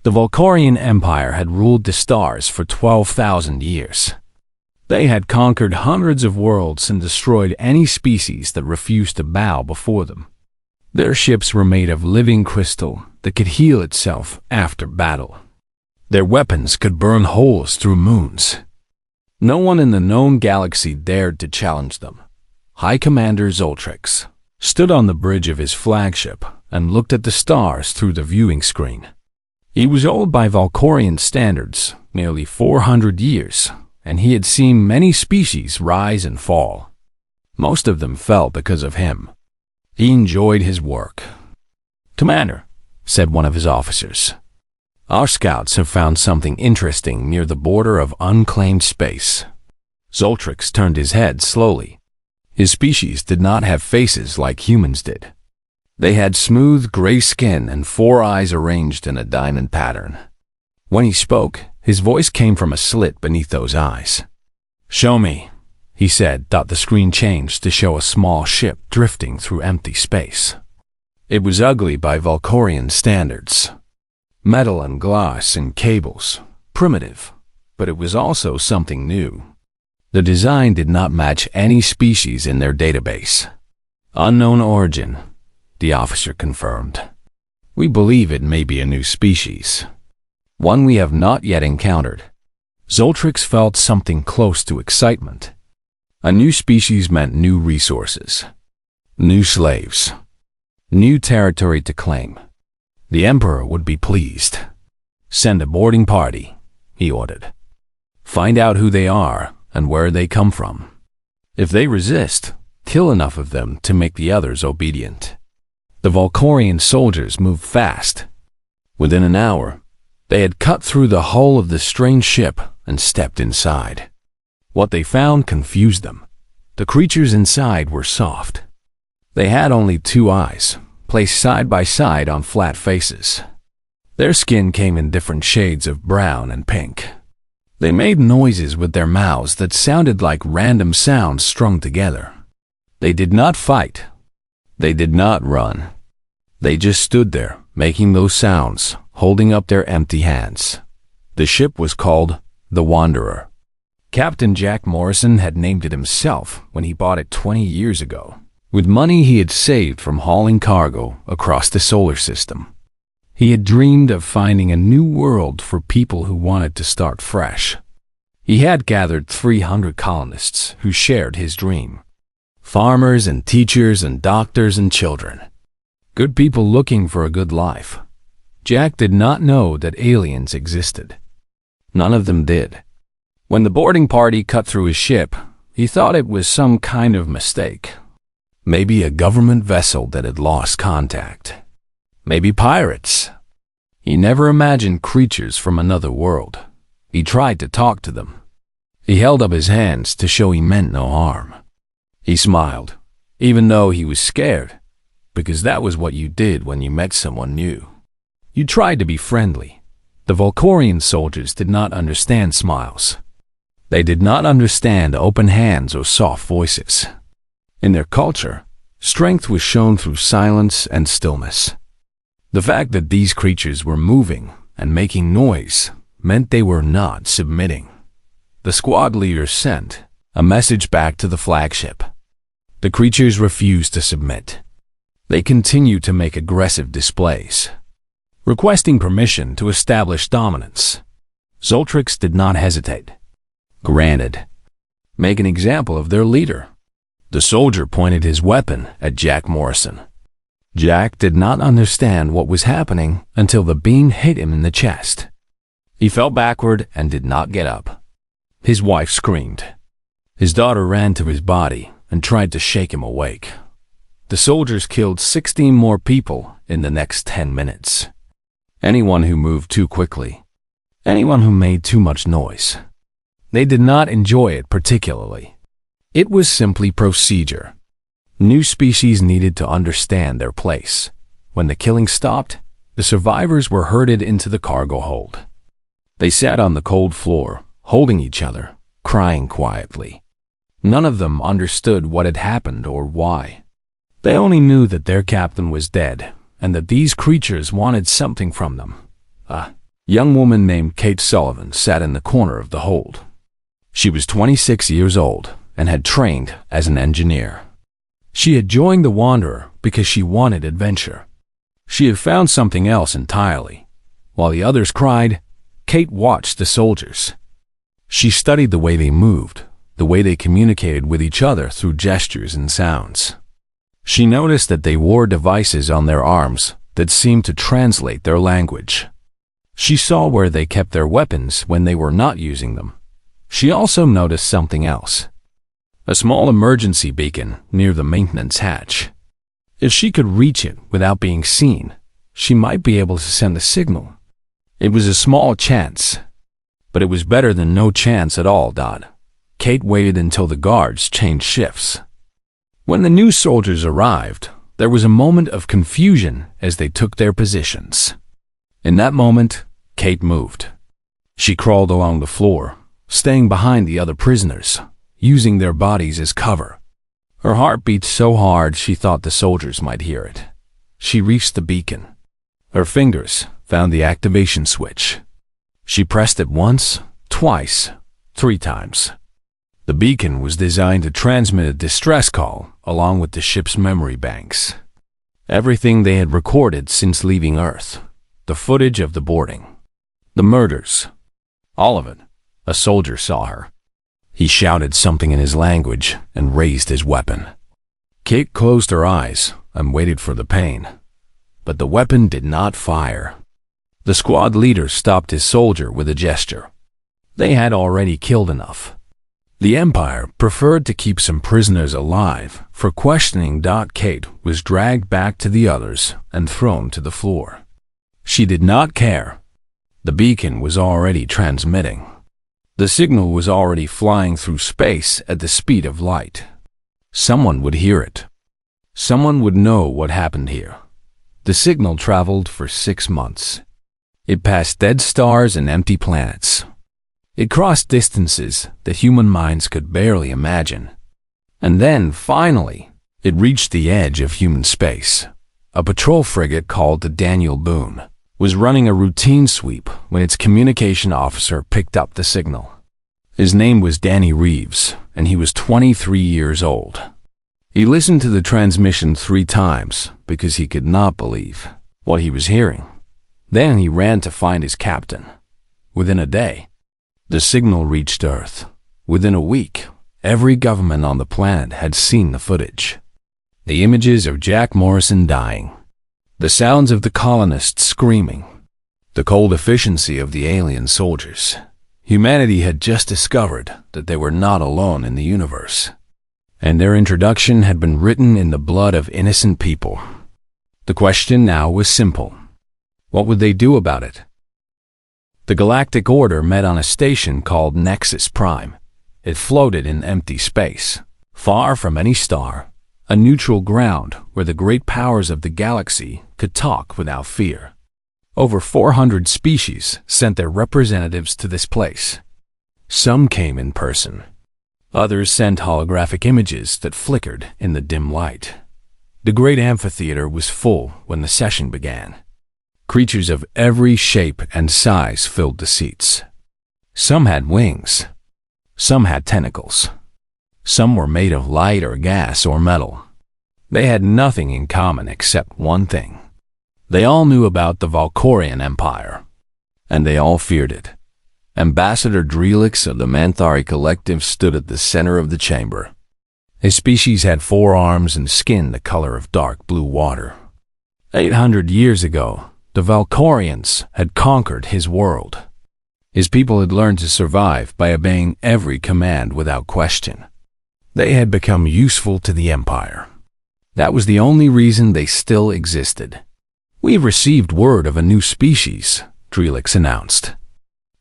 The Valkorian Empire had ruled the stars for 12,000 years. They had conquered hundreds of worlds and destroyed any species that refused to bow before them. Their ships were made of living crystal that could heal itself after battle. Their weapons could burn holes through moons. No one in the known galaxy dared to challenge them. High Commander Zoltrix stood on the bridge of his flagship and looked at the stars through the viewing screen. He was old by Valkorian standards, nearly 400 years, and he had seen many species rise and fall. Most of them fell because of him. He enjoyed his work. "Commander," said one of his officers, "our scouts have found something interesting near the border of unclaimed space." Zoltrix turned his head slowly. His species did not have faces like humans did. They had smooth gray skin and 4 eyes arranged in a diamond pattern. When he spoke, his voice came from a slit beneath those eyes. "Show me," he said. The screen changed to show a small ship drifting through empty space. It was ugly by Valkorian standards. Metal and glass and cables. Primitive, but it was also something new. The design did not match any species in their database. "Unknown origin," the officer confirmed. "We believe it may be a new species. One we have not yet encountered." Zoltrix felt something close to excitement. A new species meant new resources, new slaves, new territory to claim. The Emperor would be pleased. "Send a boarding party," he ordered. "Find out who they are and where they come from. If they resist, kill enough of them to make the others obedient." The Valkorian soldiers moved fast. Within an hour, they had cut through the hull of the strange ship and stepped inside. What they found confused them. The creatures inside were soft. They had only 2 eyes, placed side by side on flat faces. Their skin came in different shades of brown and pink. They made noises with their mouths that sounded like random sounds strung together. They did not fight. They did not run. They just stood there, making those sounds, holding up their empty hands. The ship was called the Wanderer. Captain Jack Morrison had named it himself when he bought it 20 years ago, with money he had saved from hauling cargo across the solar system. He had dreamed of finding a new world for people who wanted to start fresh. He had gathered 300 colonists who shared his dream. Farmers and teachers and doctors and children. Good people looking for a good life. Jack did not know that aliens existed. None of them did. When the boarding party cut through his ship, he thought it was some kind of mistake. Maybe a government vessel that had lost contact. Maybe pirates. He never imagined creatures from another world. He tried to talk to them. He held up his hands to show he meant no harm. He smiled, even though he was scared, because that was what you did when you met someone new. You tried to be friendly. The Valkorian soldiers did not understand smiles. They did not understand open hands or soft voices. In their culture, strength was shown through silence and stillness. The fact that these creatures were moving and making noise meant they were not submitting. The squad leader sent a message back to the flagship. The creatures refused to submit. They continued to make aggressive displays, requesting permission to establish dominance. Zoltrix did not hesitate. Granted. Make an example of their leader. The soldier pointed his weapon at Jack Morrison. Jack did not understand what was happening until the beam hit him in the chest. He fell backward and did not get up. His wife screamed. His daughter ran to his body and tried to shake him awake. The soldiers killed 16 more people in the next 10 minutes. Anyone who moved too quickly. Anyone who made too much noise. They did not enjoy it particularly. It was simply procedure. New species needed to understand their place. When the killing stopped, the survivors were herded into the cargo hold. They sat on the cold floor, holding each other, crying quietly. None of them understood what had happened or why. They only knew that their captain was dead and that these creatures wanted something from them. A young woman named Kate Sullivan sat in the corner of the hold. She was 26 years old and had trained as an engineer. She had joined the Wanderer because she wanted adventure. She had found something else entirely. While the others cried, Kate watched the soldiers. She studied the way they moved, the way they communicated with each other through gestures and sounds. She noticed that they wore devices on their arms that seemed to translate their language. She saw where they kept their weapons when they were not using them. She also noticed something else. A small emergency beacon near the maintenance hatch. If she could reach it without being seen, she might be able to send a signal. It was a small chance, but it was better than no chance at all. Kate waited until the guards changed shifts. When the new soldiers arrived, there was a moment of confusion as they took their positions. In that moment, Kate moved. She crawled along the floor, staying behind the other prisoners, using their bodies as cover. Her heart beat so hard she thought the soldiers might hear it. She reached the beacon. Her fingers found the activation switch. She pressed it once, twice, 3 times. The beacon was designed to transmit a distress call along with the ship's memory banks. Everything they had recorded since leaving Earth. The footage of the boarding. The murders. All of it. A soldier saw her. He shouted something in his language and raised his weapon. Kate closed her eyes and waited for the pain. But the weapon did not fire. The squad leader stopped his soldier with a gesture. They had already killed enough. The Empire preferred to keep some prisoners alive for questioning. Kate was dragged back to the others and thrown to the floor. She did not care. The beacon was already transmitting. The signal was already flying through space at the speed of light. Someone would hear it. Someone would know what happened here. The signal traveled for 6 months. It passed dead stars and empty planets. It crossed distances that human minds could barely imagine. And then, finally, it reached the edge of human space. A patrol frigate called the Daniel Boone was running a routine sweep when its communication officer picked up the signal. His name was Danny Reeves, and he was 23 years old. He listened to the transmission 3 times because he could not believe what he was hearing. Then he ran to find his captain. Within a day, the signal reached Earth. Within a week, every government on the planet had seen the footage. The images of Jack Morrison dying. The sounds of the colonists screaming. The cold efficiency of the alien soldiers. Humanity had just discovered that they were not alone in the universe. And their introduction had been written in the blood of innocent people. The question now was simple. What would they do about it? The Galactic Order met on a station called Nexus Prime. It floated in empty space, far from any star, a neutral ground where the great powers of the galaxy could talk without fear. Over 400 species sent their representatives to this place. Some came in person. Others sent holographic images that flickered in the dim light. The great amphitheater was full when the session began. Creatures of every shape and size filled the seats. Some had wings. Some had tentacles. Some were made of light or gas or metal. They had nothing in common except one thing. They all knew about the Valkorian Empire, and they all feared it. Ambassador Drelix of the Manthari Collective stood at the center of the chamber. His species had 4 arms and skin the color of dark blue water. 800 years ago, the Valkorians had conquered his world. His people had learned to survive by obeying every command without question. They had become useful to the Empire. That was the only reason they still existed. "We've received word of a new species," Drelix announced.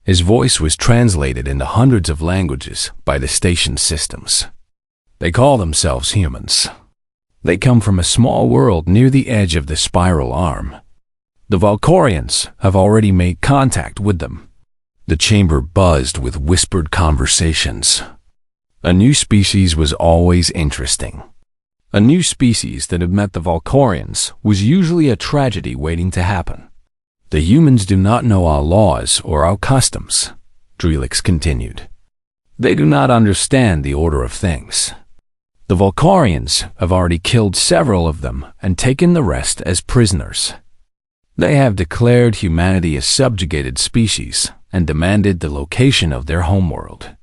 His voice was translated into hundreds of languages by the station systems. They call themselves humans. They come from a small world near the edge of the spiral arm. The Valkorians have already made contact with them. The chamber buzzed with whispered conversations. A new species was always interesting. A new species that had met the Valkorians was usually a tragedy waiting to happen. The humans do not know our laws or our customs, Drelix continued. They do not understand the order of things. The Valkarians have already killed several of them and taken the rest as prisoners. They have declared humanity a subjugated species and demanded the location of their homeworld.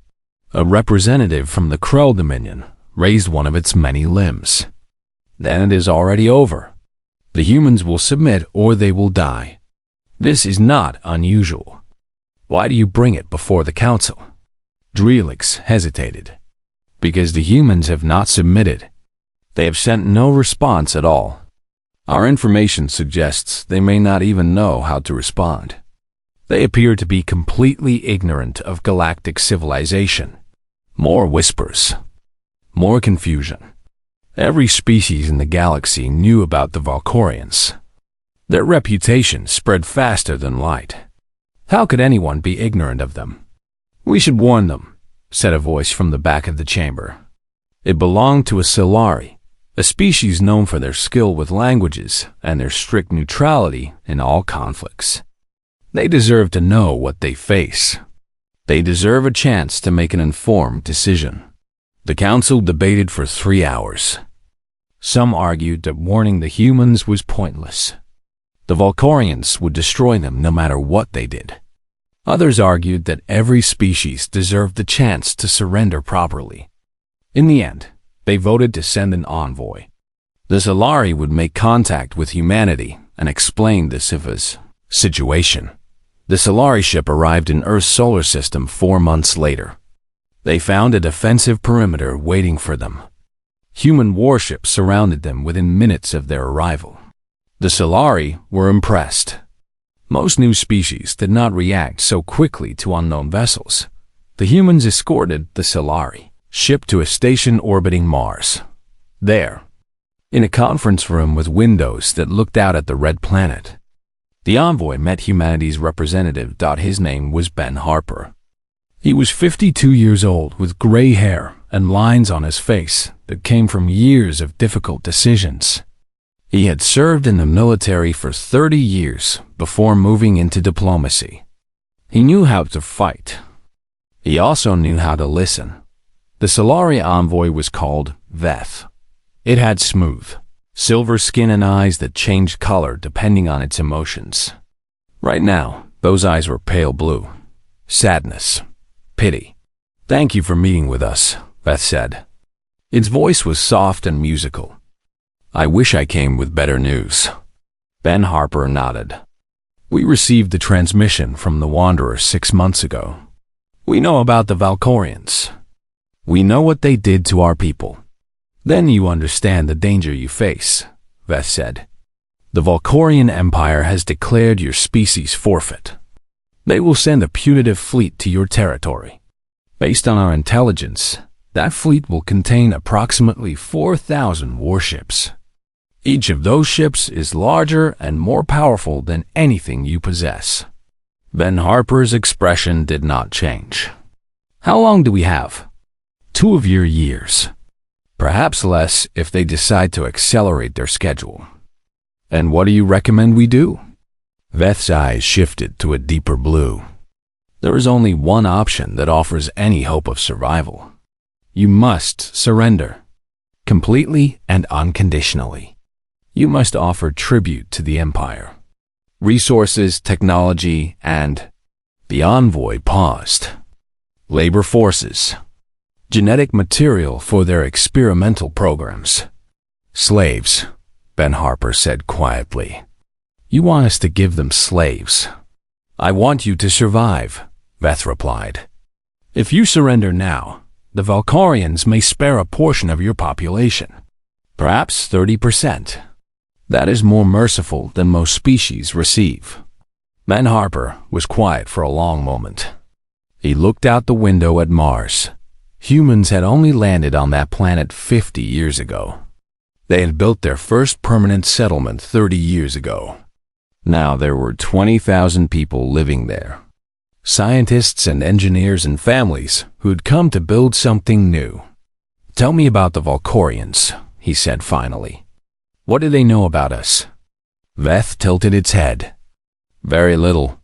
A representative from the Krell Dominion raised one of its many limbs. Then it is already over. The humans will submit or they will die. This is not unusual. Why do you bring it before the council? Drelix hesitated. Because the humans have not submitted. They have sent no response at all. Our information suggests they may not even know how to respond. They appear to be completely ignorant of galactic civilization. More whispers. More confusion. Every species in the galaxy knew about the Valkorians. Their reputation spread faster than light. How could anyone be ignorant of them? We should warn them, said a voice from the back of the chamber. It belonged to a Solari, a species known for their skill with languages and their strict neutrality in all conflicts. They deserve to know what they face. They deserve a chance to make an informed decision. The council debated for 3 hours. Some argued that warning the humans was pointless. The Valkorians would destroy them no matter what they did. Others argued that every species deserved the chance to surrender properly. In the end, they voted to send an envoy. The Solari would make contact with humanity and explain the Scifi's situation. The Solari ship arrived in Earth's solar system 4 months later. They found a defensive perimeter waiting for them. Human warships surrounded them within minutes of their arrival. The Solari were impressed. Most new species did not react so quickly to unknown vessels. The humans escorted the Solari ship to a station orbiting Mars. There, in a conference room with windows that looked out at the red planet, the envoy met humanity's representative. His name was Ben Harper. He was 52 years old with gray hair and lines on his face that came from years of difficult decisions. He had served in the military for 30 years before moving into diplomacy. He knew how to fight. He also knew how to listen. The Solari envoy was called Veth. It had smooth, silver skin and eyes that changed color depending on its emotions. Right now, those eyes were pale blue. Sadness. Pity. Thank you for meeting with us, Beth said. Its voice was soft and musical. I wish I came with better news. Ben Harper nodded. We received the transmission from the Wanderer 6 months ago. We know about the Valkorians. We know what they did to our people. Then you understand the danger you face, Beth said. The Valkorian Empire has declared your species forfeit. They will send a punitive fleet to your territory. Based on our intelligence, that fleet will contain approximately 4,000 warships. Each of those ships is larger and more powerful than anything you possess. Ben Harper's expression did not change. How long do we have? 2 of your years. Perhaps less if they decide to accelerate their schedule. And what do you recommend we do? Veth's eyes shifted to a deeper blue. There is only one option that offers any hope of survival. You must surrender. Completely and unconditionally. You must offer tribute to the Empire. Resources, technology, and... The envoy paused. Labor forces. Genetic material for their experimental programs. Slaves, Ben Harper said quietly. You want us to give them slaves. I want you to survive, Veth replied. If you surrender now, the Valkorians may spare a portion of your population. Perhaps 30%. That is more merciful than most species receive. Ben Harper was quiet for a long moment. He looked out the window at Mars. Humans had only landed on that planet 50 years ago. They had built their first permanent settlement 30 years ago. Now there were 20,000 people living there. Scientists and engineers and families who had come to build something new. Tell me about the Valkorians, he said finally. What do they know about us? Veth tilted its head. Very little.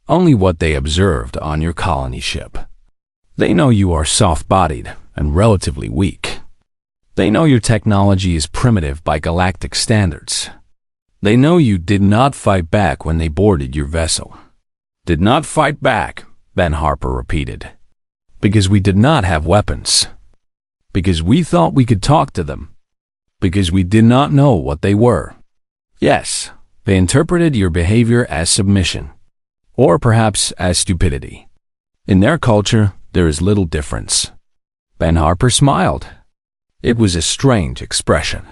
Only what they observed on your colony ship. They know you are soft-bodied and relatively weak. They know your technology is primitive by galactic standards. They know you did not fight back when they boarded your vessel. Did not fight back, Ben Harper repeated. Because we did not have weapons. Because we thought we could talk to them. Because we did not know what they were. Yes, they interpreted your behavior as submission. Or perhaps as stupidity. In their culture, there is little difference. Ben Harper smiled. It was a strange expression.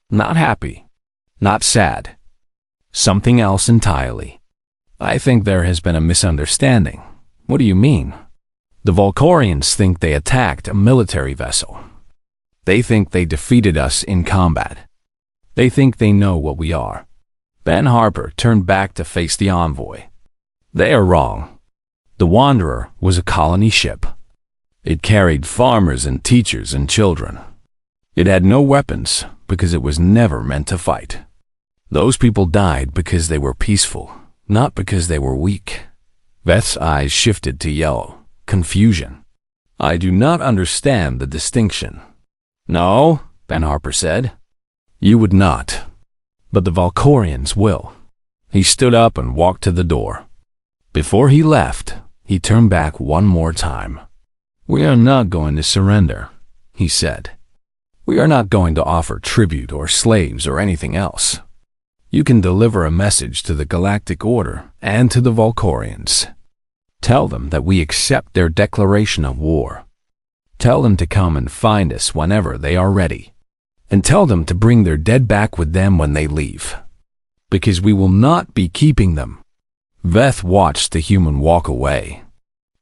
Not happy. Not sad. Something else entirely. I think there has been a misunderstanding. What do you mean? The Valkorians think they attacked a military vessel. They think they defeated us in combat. They think they know what we are. Ben Harper turned back to face the envoy. They are wrong. The Wanderer was a colony ship. It carried farmers and teachers and children. It had no weapons because it was never meant to fight. Those people died because they were peaceful, not because they were weak. Veth's eyes shifted to yellow, confusion. I do not understand the distinction. No, Ben Harper said. You would not. But the Valkorians will. He stood up and walked to the door. Before he left, he turned back one more time. We are not going to surrender, he said. We are not going to offer tribute or slaves or anything else. You can deliver a message to the Galactic Order and to the Valkorians. Tell them that we accept their declaration of war. Tell them to come and find us whenever they are ready. And tell them to bring their dead back with them when they leave. Because we will not be keeping them. Veth watched the human walk away.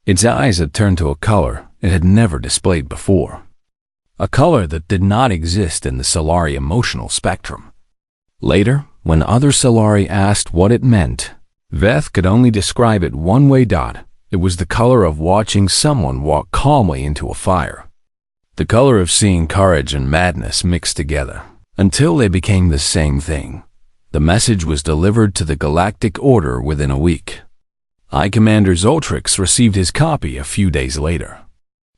Its eyes had turned to a color it had never displayed before. A color that did not exist in the Solari emotional spectrum. Later, when other Solari asked what it meant, Veth could only describe it one way. It was the color of watching someone walk calmly into a fire. The color of seeing courage and madness mixed together, until they became the same thing. The message was delivered to the Galactic Order within a week. High Commander Zoltrix received his copy a few days later.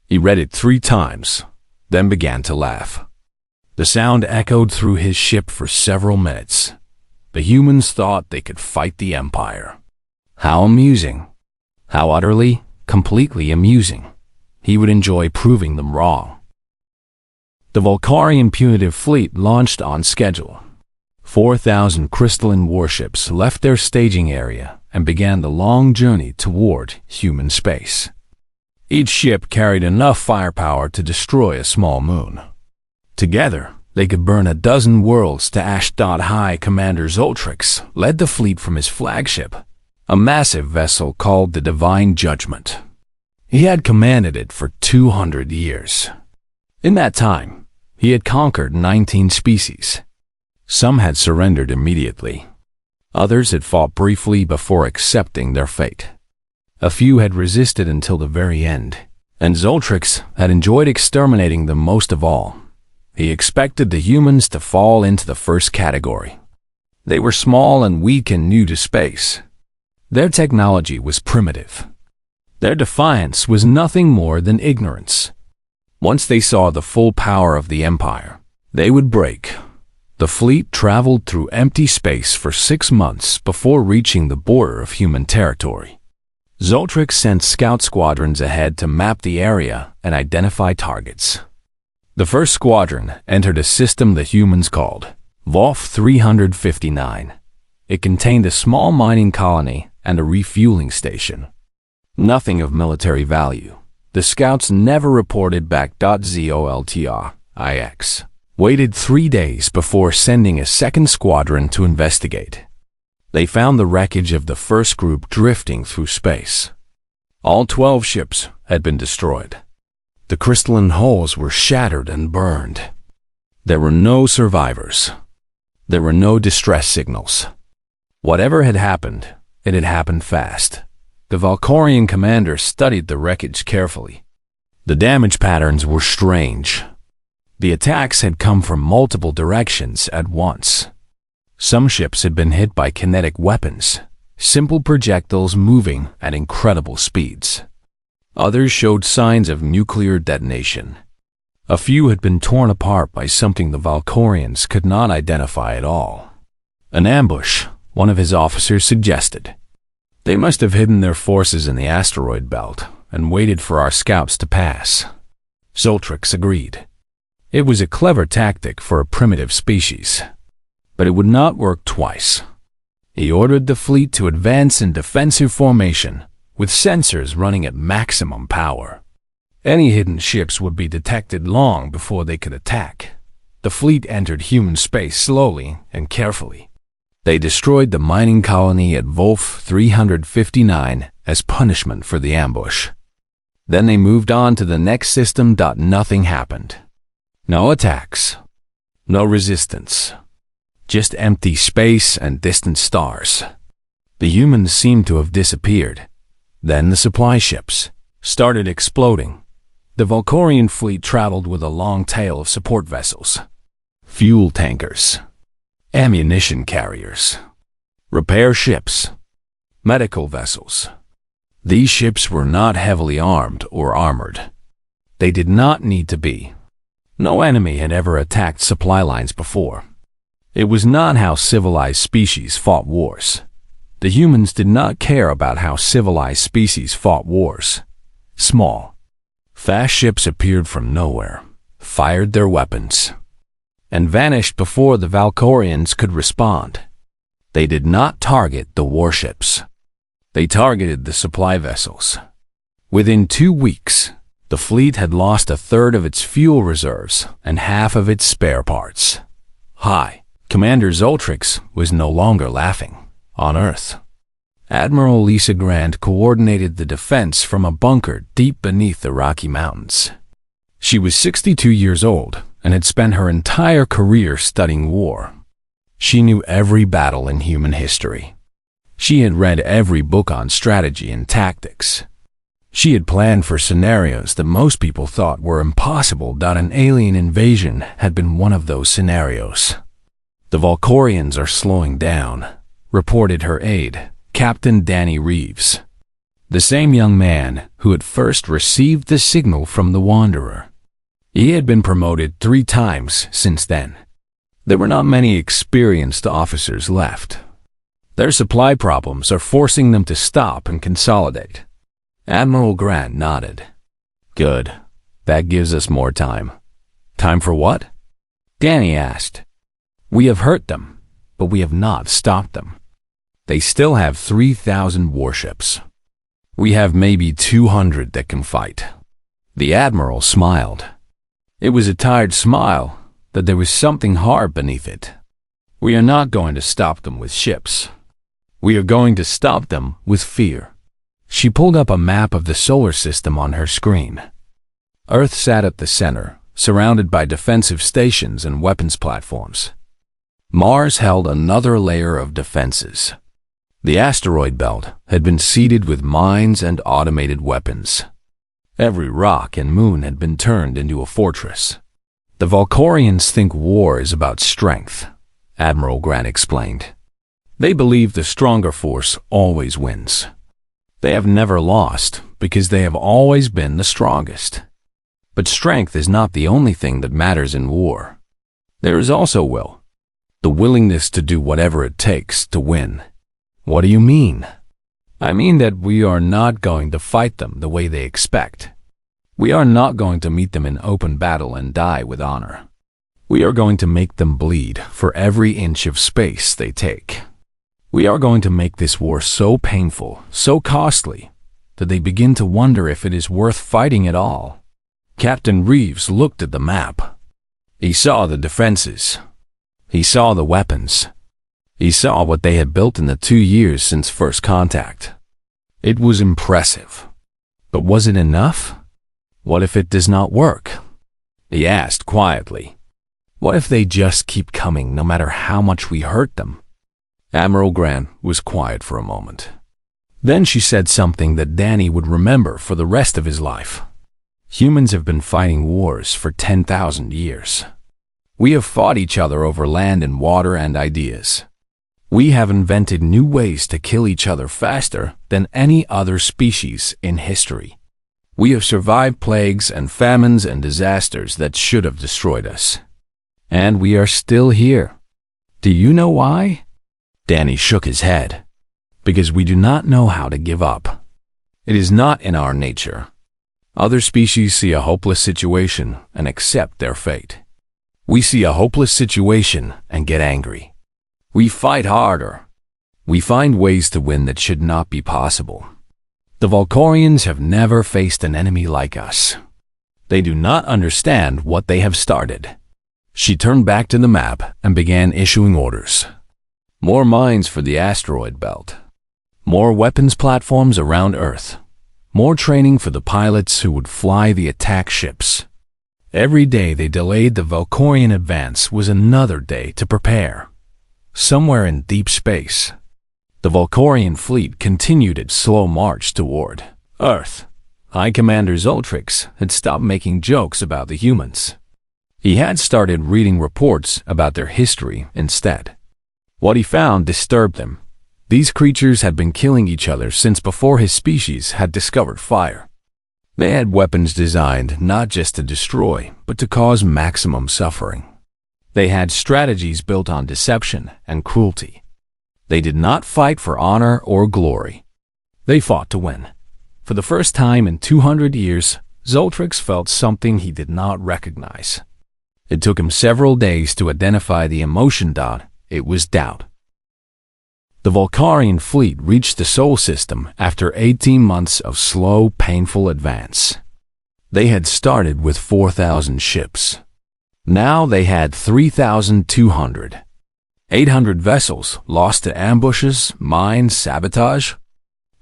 He read it 3 times, then began to laugh. The sound echoed through his ship for several minutes. The humans thought they could fight the Empire. How amusing. How utterly, completely amusing. He would enjoy proving them wrong. The Valkarian punitive fleet launched on schedule. 4,000 crystalline warships left their staging area and began the long journey toward human space. Each ship carried enough firepower to destroy a small moon. Together, they could burn a dozen worlds to ash. High Commander Zoltrix led the fleet from his flagship, a massive vessel called the Divine Judgment. He had commanded it for 200 years. In that time, he had conquered 19 species. Some had surrendered immediately. Others had fought briefly before accepting their fate. A few had resisted until the very end, and Zoltrix had enjoyed exterminating them most of all. He expected the humans to fall into the first category. They were small and weak and new to space. Their technology was primitive. Their defiance was nothing more than ignorance. Once they saw the full power of the Empire, they would break. The fleet traveled through empty space for 6 months before reaching the border of human territory. Zoltrix sent scout squadrons ahead to map the area and identify targets. The first squadron entered a system the humans called VOF 359. It contained a small mining colony and a refueling station. Nothing of military value. The scouts never reported back. Zoltrix waited 3 days before sending a second squadron to investigate. They found the wreckage of the first group drifting through space. All 12 ships had been destroyed. The crystalline hulls were shattered and burned. There were no survivors. There were no distress signals. Whatever had happened, it had happened fast. The Valkorian commander studied the wreckage carefully. The damage patterns were strange. The attacks had come from multiple directions at once. Some ships had been hit by kinetic weapons. simple projectiles moving at incredible speeds. Others showed signs of nuclear detonation. A few had been torn apart by something the Valkorians could not identify at all. An ambush, one of his officers suggested. They must have hidden their forces in the asteroid belt and waited for our scouts to pass. Zoltrix agreed. It was a clever tactic for a primitive species, but it would not work twice. He ordered the fleet to advance in defensive formation, with sensors running at maximum power. Any hidden ships would be detected long before they could attack. The fleet entered human space slowly and carefully. They destroyed the mining colony at Wolf 359 as punishment for the ambush. Then they moved on to the next system. Nothing happened. No attacks. No resistance. Just empty space and distant stars. The humans seemed to have disappeared. Then the supply ships started exploding. The Valkorian fleet traveled with a long tail of support vessels, fuel tankers, ammunition carriers, repair ships, medical vessels. These ships were not heavily armed or armored. They did not need to be. No enemy had ever attacked supply lines before. It was not how civilized species fought wars. The humans did not care about how civilized species fought wars. Small, fast ships appeared from nowhere, fired their weapons, and vanished before the Valkorians could respond. They did not target the warships. They targeted the supply vessels. Within 2 weeks, the fleet had lost a third of its fuel reserves and half of its spare parts. Hi, Commander Zoltrix was no longer laughing. On Earth, Admiral Lisa Grant coordinated the defense from a bunker deep beneath the Rocky Mountains. She was 62 years old and had spent her entire career studying war. She knew every battle in human history. She had read every book on strategy and tactics. She had planned for scenarios that most people thought were impossible. An alien invasion had been one of those scenarios. The Valkorians are slowing down, reported her aide, Captain Danny Reeves, the same young man who had first received the signal from the Wanderer. He had been promoted 3 times since then. There were not many experienced officers left. Their supply problems are forcing them to stop and consolidate. Admiral Grant nodded. Good. That gives us more time. Time for what? Danny asked. We have hurt them, but we have not stopped them. They still have 3,000 warships. We have maybe 200 that can fight. The Admiral smiled. It was a tired smile, that there was something hard beneath it. We are not going to stop them with ships. We are going to stop them with fear. She pulled up a map of the solar system on her screen. Earth sat at the center, surrounded by defensive stations and weapons platforms. Mars held another layer of defenses. The asteroid belt had been seeded with mines and automated weapons. Every rock and moon had been turned into a fortress. The Valkorians think war is about strength, Admiral Grant explained. They believe the stronger force always wins. They have never lost because they have always been the strongest. But strength is not the only thing that matters in war. There is also will. The willingness to do whatever it takes to win. What do you mean? I mean that we are not going to fight them the way they expect. We are not going to meet them in open battle and die with honor. We are going to make them bleed for every inch of space they take. We are going to make this war so painful, so costly, that they begin to wonder if it is worth fighting at all. Captain Reeves looked at the map. He saw the defenses. He saw the weapons. He saw what they had built in the 2 years since first contact. It was impressive. But was it enough? What if it does not work? He asked quietly. What if they just keep coming no matter how much we hurt them? Admiral Grant was quiet for a moment. Then she said something that Danny would remember for the rest of his life. Humans have been fighting wars for 10,000 years. We have fought each other over land and water and ideas. We have invented new ways to kill each other faster than any other species in history. We have survived plagues and famines and disasters that should have destroyed us. And we are still here. Do you know why? Danny shook his head. Because we do not know how to give up. It is not in our nature. Other species see a hopeless situation and accept their fate. We see a hopeless situation and get angry. We fight harder. We find ways to win that should not be possible. The Valkorians have never faced an enemy like us. They do not understand what they have started. She turned back to the map and began issuing orders. More mines for the asteroid belt. More weapons platforms around Earth. More training for the pilots who would fly the attack ships. Every day they delayed the Valkorian advance was another day to prepare. Somewhere in deep space, the Valkorian fleet continued its slow march toward Earth. High Commander Zoltrix had stopped making jokes about the humans. He had started reading reports about their history instead. What he found disturbed him. These creatures had been killing each other since before his species had discovered fire. They had weapons designed not just to destroy, but to cause maximum suffering. They had strategies built on deception and cruelty. They did not fight for honor or glory. They fought to win. For the first time in 200 years, Zoltrix felt something he did not recognize. It took him several days to identify the emotion. It was doubt. The Valkorian fleet reached the Sol system after 18 months of slow, painful advance. They had started with 4,000 ships. Now they had 3,200. 800 vessels lost to ambushes, mines, sabotage,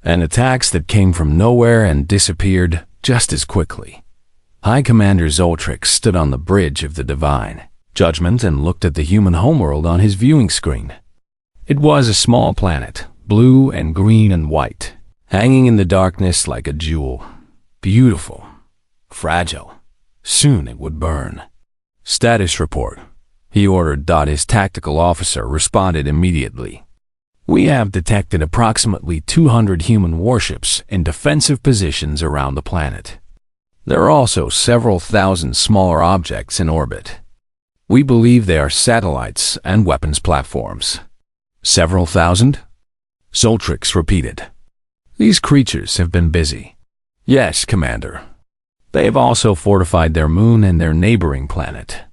and attacks that came from nowhere and disappeared just as quickly. High Commander Zoltrix stood on the bridge of the Divine Judgment and looked at the human homeworld on his viewing screen. It was a small planet, blue and green and white, hanging in the darkness like a jewel. Beautiful, fragile. Soon it would burn. Status report, he ordered. His tactical officer responded immediately. We have detected approximately 200 human warships in defensive positions around the planet. There are also several thousand smaller objects in orbit. We believe they are satellites and weapons platforms. Several thousand? Zoltrix repeated. These creatures have been busy. Yes, Commander. They have also fortified their moon and their neighboring planet,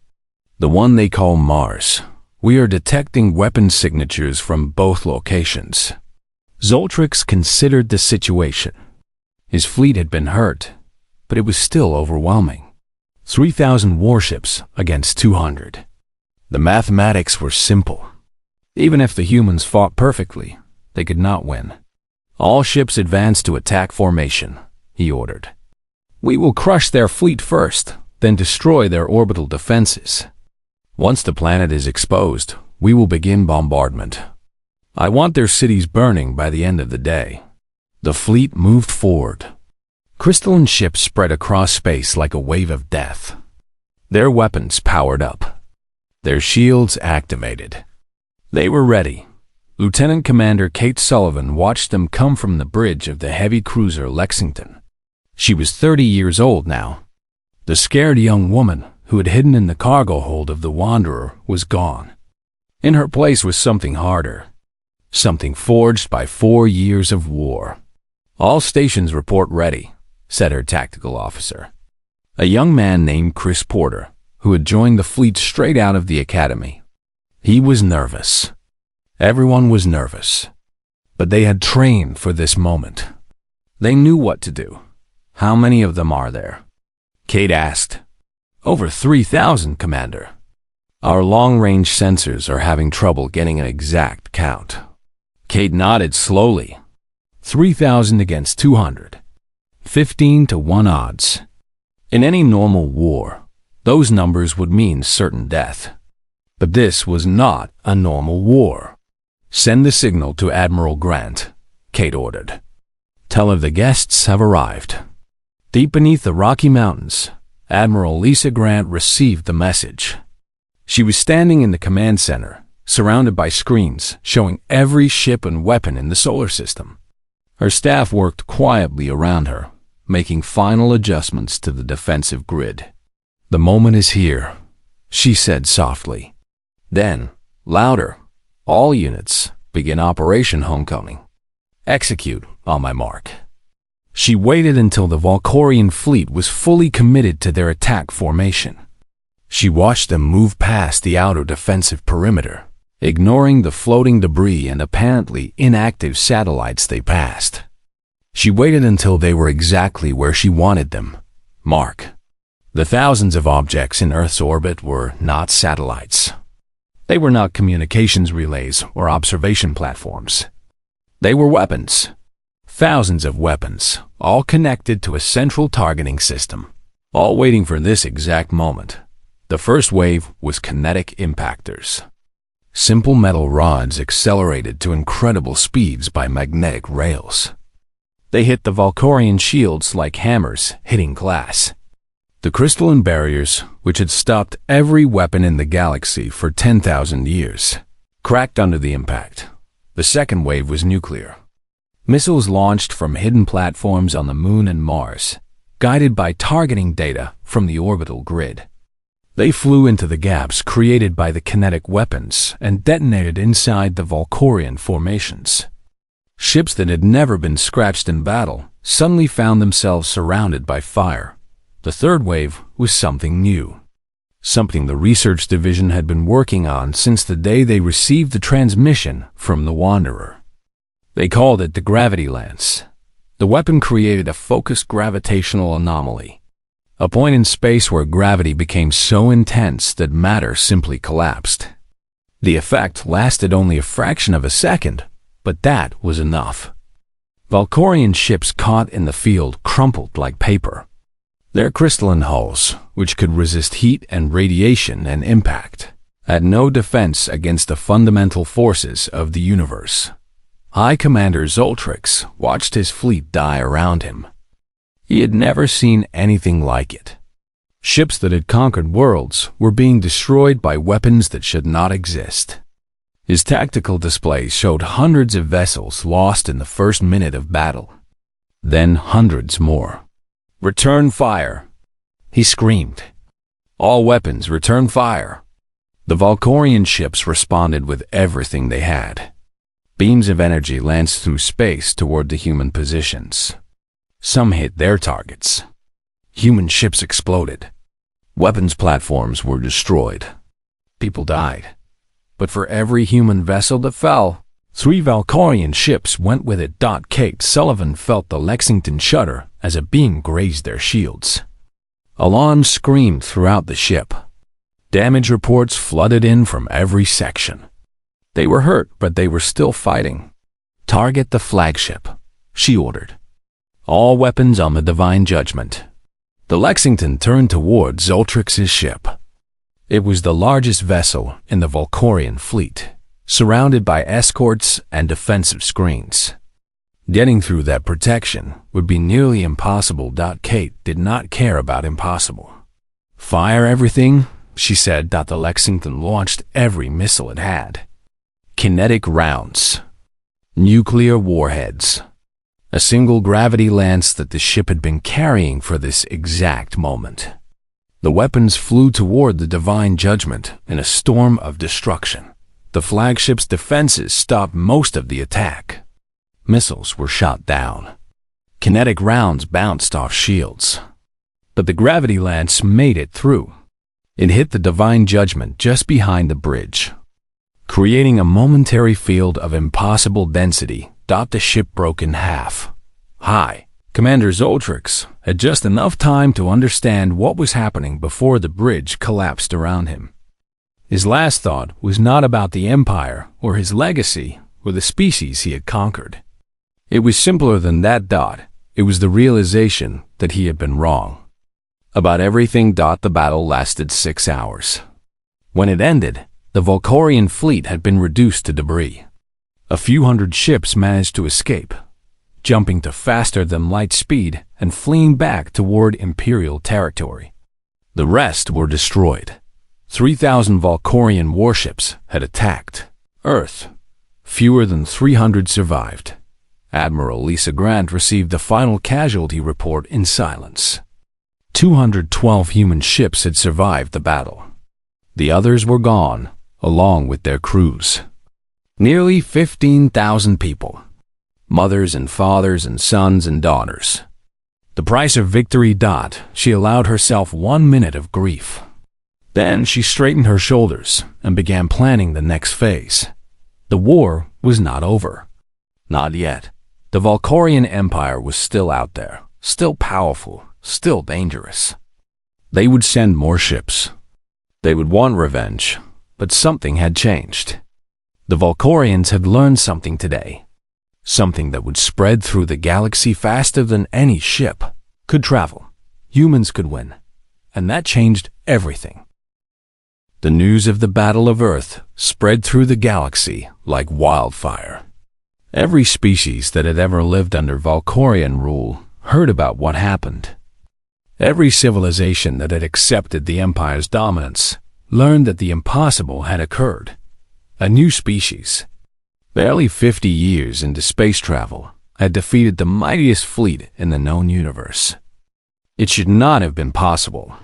the one they call Mars. We are detecting weapon signatures from both locations. Zoltrix considered the situation. His fleet had been hurt, but it was still overwhelming. 3,000 warships against 200. The mathematics were simple. Even if the humans fought perfectly, they could not win. All ships advance to attack formation, he ordered. We will crush their fleet first, then destroy their orbital defenses. Once the planet is exposed, we will begin bombardment. I want their cities burning by the end of the day. The fleet moved forward. Crystalline ships spread across space like a wave of death. Their weapons powered up. Their shields activated. They were ready. Lieutenant Commander Kate Sullivan watched them come from the bridge of the heavy cruiser Lexington. She was 30 years old now. The scared young woman who had hidden in the cargo hold of the Wanderer was gone. In her place was something harder. Something forged by 4 years of war. All stations report ready, said her tactical officer. A young man named Chris Porter, who had joined the fleet straight out of the academy. He was nervous. Everyone was nervous. But they had trained for this moment. They knew what to do. How many of them are there? Kate asked. Over 3,000, Commander. Our long-range sensors are having trouble getting an exact count. Kate nodded slowly. 3,000 against 200. 15 to 1 odds. In any normal war, those numbers would mean certain death. But this was not a normal war. Send the signal to Admiral Grant, Kate ordered. Tell her the guests have arrived. Deep beneath the Rocky Mountains, Admiral Lisa Grant received the message. She was standing in the command center, surrounded by screens showing every ship and weapon in the solar system. Her staff worked quietly around her, making final adjustments to the defensive grid. "The moment is here," she said softly. Then, louder, "All units, begin Operation Homecoming. Execute on my mark." She waited until the Valkorian fleet was fully committed to their attack formation. She watched them move past the outer defensive perimeter, ignoring the floating debris and apparently inactive satellites they passed. She waited until they were exactly where she wanted them. Mark. The thousands of objects in Earth's orbit were not satellites. They were not communications relays or observation platforms. They were weapons. Thousands of weapons, all connected to a central targeting system, all waiting for this exact moment. The first wave was kinetic impactors. Simple metal rods accelerated to incredible speeds by magnetic rails. They hit the Valkorian shields like hammers hitting glass. The crystalline barriers, which had stopped every weapon in the galaxy for 10,000 years, cracked under the impact. The second wave was nuclear. Missiles launched from hidden platforms on the Moon and Mars, guided by targeting data from the orbital grid. They flew into the gaps created by the kinetic weapons and detonated inside the Valkorian formations. Ships that had never been scratched in battle suddenly found themselves surrounded by fire. The third wave was something new. Something the research division had been working on since the day they received the transmission from the Wanderer. They called it the gravity lance. The weapon created a focused gravitational anomaly, a point in space where gravity became so intense that matter simply collapsed. The effect lasted only a fraction of a second, but that was enough. Valkorian ships caught in the field crumpled like paper. Their crystalline hulls, which could resist heat and radiation and impact, had no defense against the fundamental forces of the universe. High Commander Zoltrix watched his fleet die around him. He had never seen anything like it. Ships that had conquered worlds were being destroyed by weapons that should not exist. His tactical display showed hundreds of vessels lost in the first minute of battle. Then hundreds more. "Return fire!" he screamed. "All weapons, return fire!" The Valkorian ships responded with everything they had. Beams of energy lanced through space toward the human positions. Some hit their targets. Human ships exploded. Weapons platforms were destroyed. People died. But for every human vessel that fell, 3 Valkorian ships went with it. Kate Sullivan felt the Lexington shudder as a beam grazed their shields. Alarms screamed throughout the ship. Damage reports flooded in from every section. They were hurt, but they were still fighting. "Target the flagship," she ordered. "All weapons on the Divine Judgment." The Lexington turned toward Zoltrix's ship. It was the largest vessel in the Valkorian fleet, surrounded by escorts and defensive screens. Getting through that protection would be nearly impossible. Kate did not care about impossible. "Fire everything," she said. The Lexington launched every missile it had. Kinetic rounds. Nuclear warheads. A single gravity lance that the ship had been carrying for this exact moment. The weapons flew toward the Divine Judgment in a storm of destruction. The flagship's defenses stopped most of the attack. Missiles were shot down. Kinetic rounds bounced off shields. But the gravity lance made it through. It hit the Divine Judgment just behind the bridge, creating a momentary field of impossible density. The ship broke in half. Commander Zoltrix had just enough time to understand what was happening before the bridge collapsed around him. His last thought was not about the Empire or his legacy or the species he had conquered. It was simpler than that. It was the realization that he had been wrong about everything. The battle lasted 6 hours. When it ended, the Valkorian fleet had been reduced to debris. A few hundred ships managed to escape, jumping to faster-than-light speed and fleeing back toward Imperial territory. The rest were destroyed. 3,000 Valkorian warships had attacked Earth. Fewer than 300 survived. Admiral Lisa Grant received the final casualty report in silence. 212 human ships had survived the battle. The others were gone, along with their crews. Nearly 15,000 people. Mothers and fathers and sons and daughters. The price of victory. She allowed herself 1 minute of grief. Then she straightened her shoulders and began planning the next phase. The war was not over. Not yet. The Valkorian Empire was still out there, still powerful, still dangerous. They would send more ships. They would want revenge, but something had changed. The Valkorians had learned something today. Something that would spread through the galaxy faster than any ship could travel. Humans could win. And that changed everything. The news of the Battle of Earth spread through the galaxy like wildfire. Every species that had ever lived under Valkorian rule heard about what happened. Every civilization that had accepted the Empire's dominance learned that the impossible had occurred. A new species, barely 50 years into space travel, had defeated the mightiest fleet in the known universe. It should not have been possible.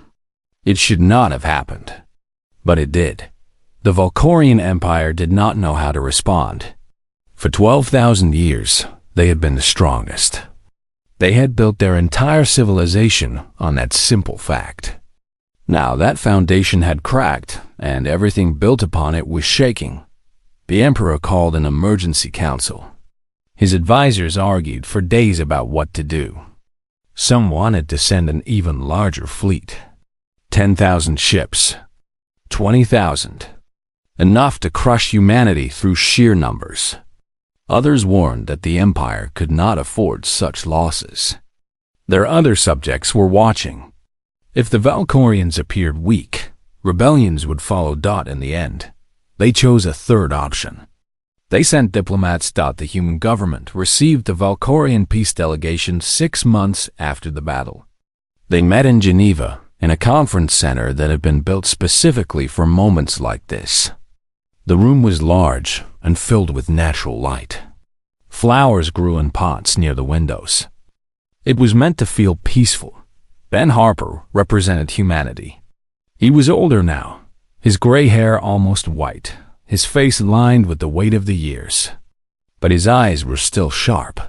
It should not have happened. But it did. The Valkorian Empire did not know how to respond. For 12,000 years, they had been the strongest. They had built their entire civilization on that simple fact. Now that foundation had cracked, and everything built upon it was shaking. The Emperor called an emergency council. His advisors argued for days about what to do. Some wanted to send an even larger fleet. 10,000 ships. 20,000. Enough to crush humanity through sheer numbers. Others warned that the Empire could not afford such losses. Their other subjects were watching. If the Valkorians appeared weak, rebellions would follow. In the end, they chose a third option. They sent diplomats. The human government received the Valkorian peace delegation 6 months after the battle. They met in Geneva, in a conference center that had been built specifically for moments like this. The room was large and filled with natural light. Flowers grew in pots near the windows. It was meant to feel peaceful. Ben Harper represented humanity. He was older now, his gray hair almost white, his face lined with the weight of the years. But his eyes were still sharp,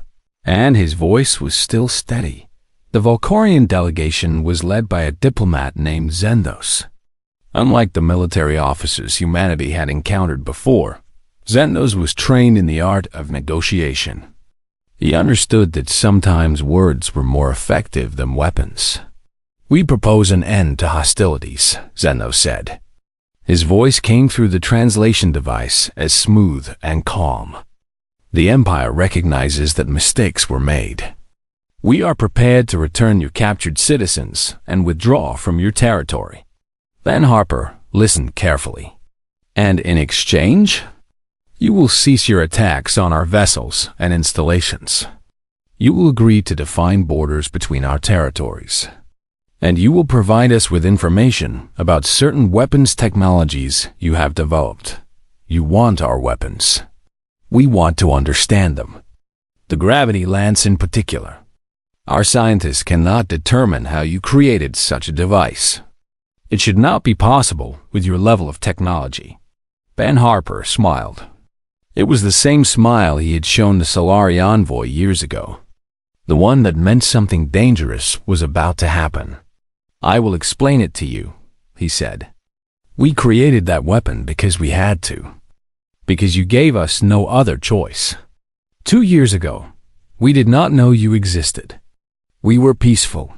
and his voice was still steady. The Valkorian delegation was led by a diplomat named Zendos. Unlike the military officers humanity had encountered before, Zendos was trained in the art of negotiation. He understood that sometimes words were more effective than weapons. "We propose an end to hostilities," Zendos said. His voice came through the translation device as smooth and calm. "The Empire recognizes that mistakes were made. We are prepared to return your captured citizens and withdraw from your territory." Ben Harper listened carefully. "And in exchange, you will cease your attacks on our vessels and installations. You will agree to define borders between our territories. And you will provide us with information about certain weapons technologies you have developed. You want our weapons. We want to understand them. The gravity lance in particular. Our scientists cannot determine how you created such a device. It should not be possible with your level of technology." Ben Harper smiled. It was the same smile he had shown the Solari envoy years ago. The one that meant something dangerous was about to happen. "I will explain it to you," he said. "We created that weapon because we had to. Because you gave us no other choice. 2 years ago, we did not know you existed. We were peaceful.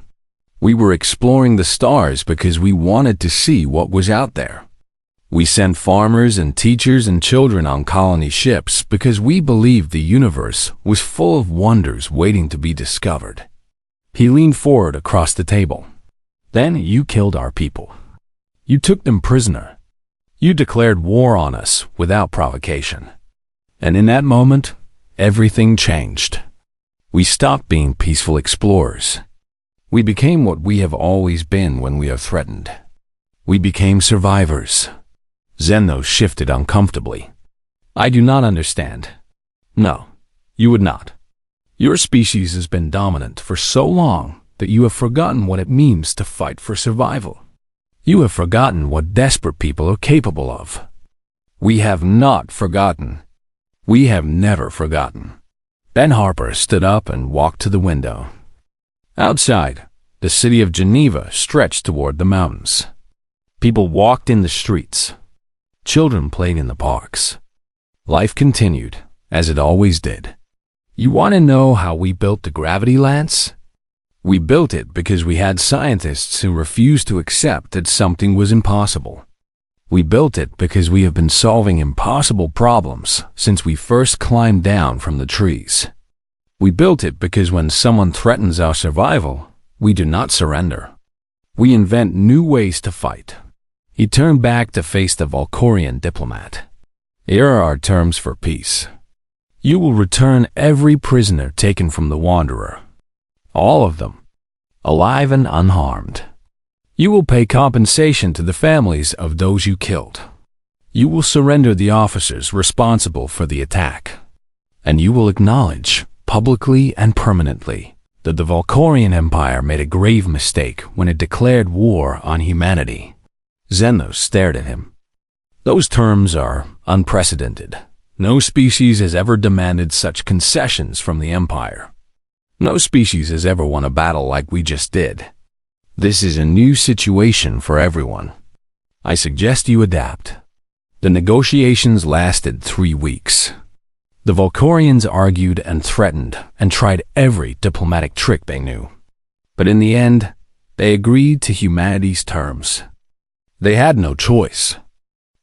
We were exploring the stars because we wanted to see what was out there. We sent farmers and teachers and children on colony ships because we believed the universe was full of wonders waiting to be discovered." He leaned forward across the table. "Then you killed our people. You took them prisoner. You declared war on us without provocation. And in that moment, everything changed. We stopped being peaceful explorers. We became what we have always been when we are threatened. We became survivors. Xenos shifted uncomfortably. I do not understand. No, you would not. Your species has been dominant for so long that you have forgotten what it means to fight for survival. You have forgotten what desperate people are capable of. We have not forgotten. We have never forgotten. Ben Harper stood up and walked to the window. Outside, the city of Geneva stretched toward the mountains. People walked in the streets. Children played in the parks. Life continued, as it always did. You want to know how we built the gravity lance? We built it because we had scientists who refused to accept that something was impossible. We built it because we have been solving impossible problems since we first climbed down from the trees. We built it because when someone threatens our survival, we do not surrender. We invent new ways to fight. He turned back to face the Valkorian diplomat. Here are our terms for peace. You will return every prisoner taken from the Wanderer. All of them, alive and unharmed. You will pay compensation to the families of those you killed. You will surrender the officers responsible for the attack. And you will acknowledge, publicly and permanently, that the Valkorian Empire made a grave mistake when it declared war on humanity. Xenos stared at him. Those terms are unprecedented. No species has ever demanded such concessions from the Empire. No species has ever won a battle like we just did. This is a new situation for everyone. I suggest you adapt. The negotiations lasted 3 weeks. The Valkorians argued and threatened and tried every diplomatic trick they knew. But in the end, they agreed to humanity's terms. They had no choice.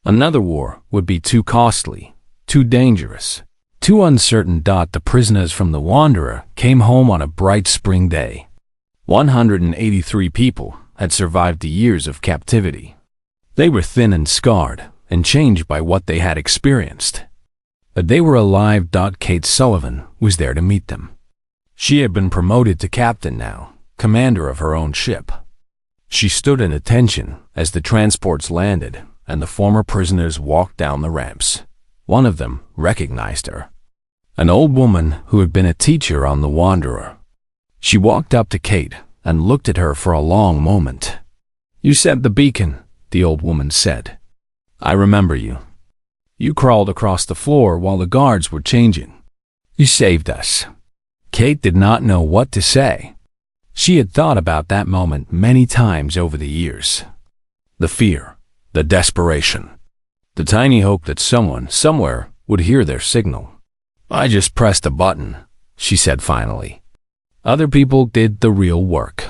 Another war would be too costly, too dangerous, too uncertain. The prisoners from the Wanderer came home on a bright spring day. 183 people had survived the years of captivity. They were thin and scarred and changed by what they had experienced. But they were alive. Kate Sullivan was there to meet them. She had been promoted to captain now, commander of her own ship. She stood at attention as the transports landed and the former prisoners walked down the ramps. One of them recognized her. An old woman who had been a teacher on the Wanderer. She walked up to Kate and looked at her for a long moment. You sent the beacon, the old woman said. I remember you. You crawled across the floor while the guards were changing. You saved us. Kate did not know what to say. She had thought about that moment many times over the years. The fear, the desperation, the tiny hope that someone, somewhere, would hear their signal. I just pressed a button, she said finally. Other people did the real work.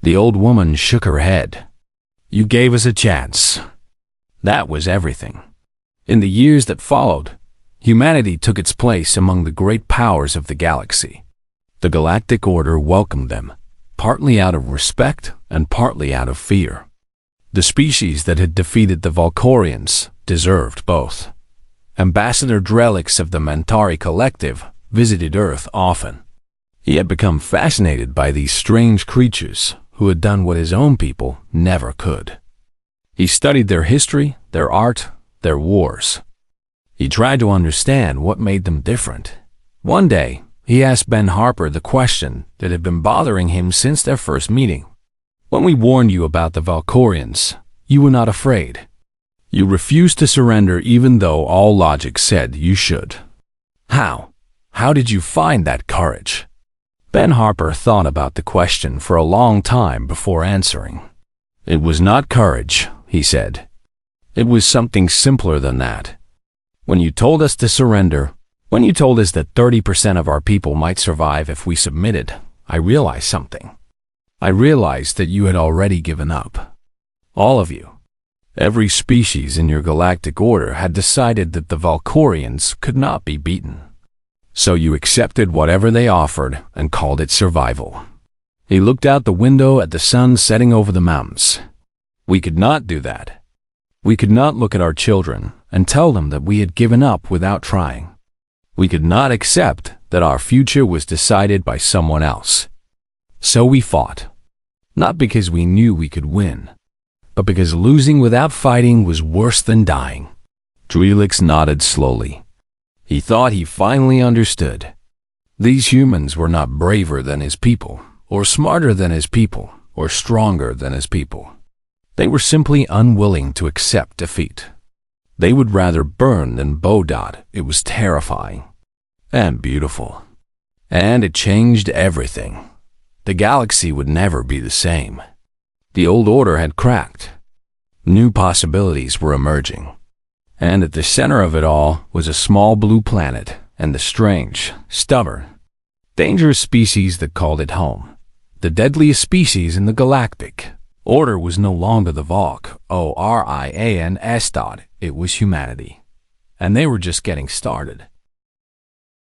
The old woman shook her head. You gave us a chance. That was everything. In the years that followed, humanity took its place among the great powers of the galaxy. The Galactic Order welcomed them, partly out of respect and partly out of fear. The species that had defeated the Valkorians deserved both. Ambassador Drelix of the Mentari Collective visited Earth often. He had become fascinated by these strange creatures who had done what his own people never could. He studied their history, their art, their wars. He tried to understand what made them different. One day, he asked Ben Harper the question that had been bothering him since their first meeting. When we warned you about the Valkorians, you were not afraid. You refused to surrender even though all logic said you should. How? How did you find that courage? Ben Harper thought about the question for a long time before answering. It was not courage, he said. It was something simpler than that. When you told us to surrender, when you told us that 30% of our people might survive if we submitted, I realized something. I realized that you had already given up. All of you. Every species in your galactic order had decided that the Valkorians could not be beaten. So you accepted whatever they offered and called it survival. He looked out the window at the sun setting over the mountains. We could not do that. We could not look at our children and tell them that we had given up without trying. We could not accept that our future was decided by someone else. So we fought. Not because we knew we could win, but because losing without fighting was worse than dying. Drelix nodded slowly. He thought he finally understood. These humans were not braver than his people, or smarter than his people, or stronger than his people. They were simply unwilling to accept defeat. They would rather burn than bow dot. It was terrifying. And beautiful. And it changed everything. The galaxy would never be the same. The old order had cracked. New possibilities were emerging. And at the center of it all was a small blue planet and the strange, stubborn, dangerous species that called it home. The deadliest species in the galactic order was no longer the Volk, Orians. It was humanity. And they were just getting started.